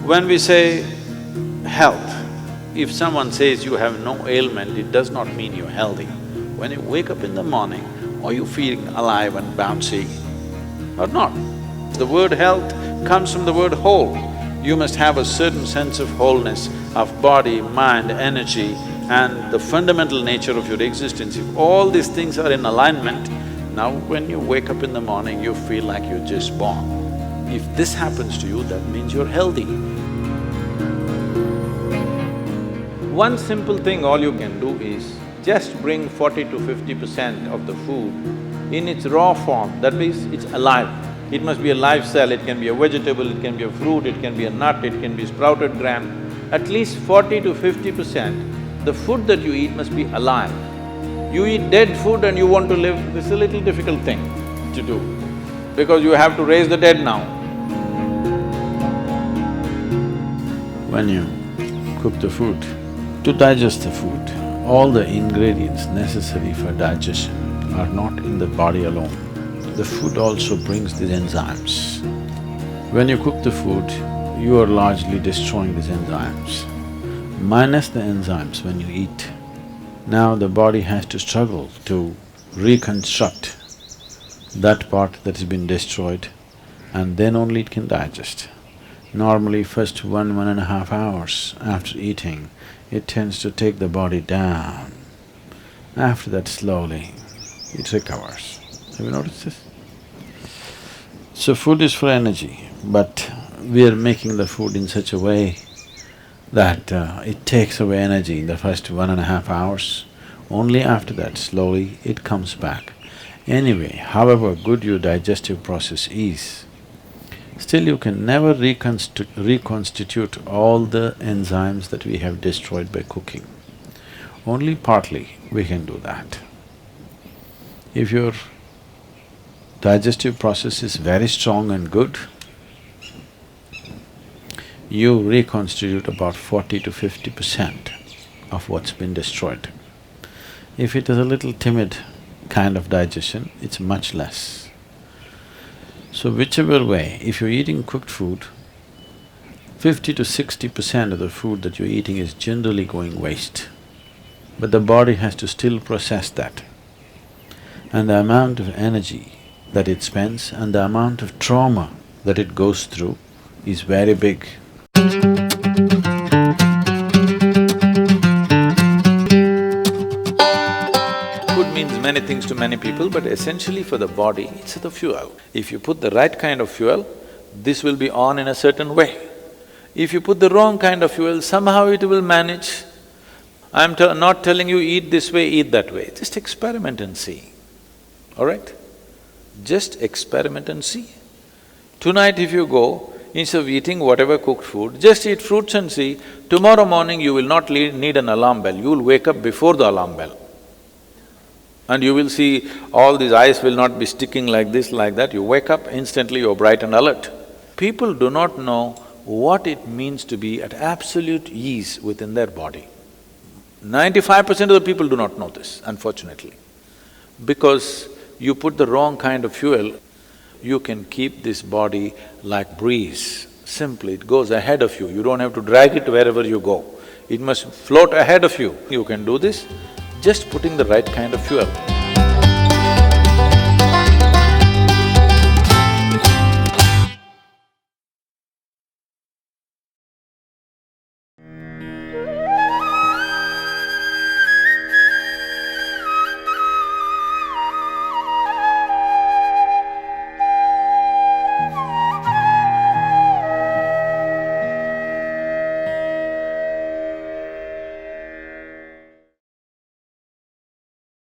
When we say health, if someone says you have no ailment, it does not mean you're healthy. When you wake up in the morning, are you feeling alive and bouncy or not? The word health comes from the word whole. You must have a certain sense of wholeness of body, mind, energy and the fundamental nature of your existence. If all these things are in alignment, now when you wake up in the morning, you feel like you're just born. If this happens to you, that means you're healthy. One simple thing all you can do is just bring 40 to 50% of the food in its raw form, that means it's alive. It must be a live cell, it can be a vegetable, it can be a fruit, it can be a nut, it can be sprouted gram. At least 40 to 50%, the food that you eat must be alive. You eat dead food and you want to live, this is a little difficult thing to do, because you have to raise the dead now. When you cook the food, to digest the food, all the ingredients necessary for digestion are not in the body alone. The food also brings these enzymes. When you cook the food, you are largely destroying these enzymes. Minus the enzymes when you eat, now the body has to struggle to reconstruct that part that has been destroyed and then only it can digest. Normally first 1.5 hours after eating, it tends to take the body down. After that slowly, it recovers. Have you noticed this? So food is for energy, but we are making the food in such a way that it takes away energy in the first 1.5 hours. Only after that, slowly, it comes back. Anyway, however good your digestive process is, still you can never reconstitute all the enzymes that we have destroyed by cooking. Only partly we can do that. If your digestive process is very strong and good, you reconstitute about 40 to 50% of what's been destroyed. If it is a little timid kind of digestion, it's much less. So whichever way, if you're eating cooked food, 50 to 60% of the food that you're eating is generally going waste. But the body has to still process that. And the amount of energy that it spends and the amount of trauma that it goes through is very big. Food means many things to many people, but essentially for the body, it's the fuel. If you put the right kind of fuel, this will be on in a certain way. If you put the wrong kind of fuel, somehow it will manage. I'm not telling you eat this way, eat that way, just experiment and see, all right? Just experiment and see. Tonight if you go, instead of eating whatever cooked food, just eat fruits and see, tomorrow morning you will not need an alarm bell, you will wake up before the alarm bell. And you will see all these eyes will not be sticking like this, like that, you wake up, instantly you're bright and alert. People do not know what it means to be at absolute ease within their body. 95% of the people do not know this, unfortunately. Because you put the wrong kind of fuel, you can keep this body like breeze. Simply, it goes ahead of you, you don't have to drag it wherever you go. It must float ahead of you. You can do this just putting the right kind of fuel.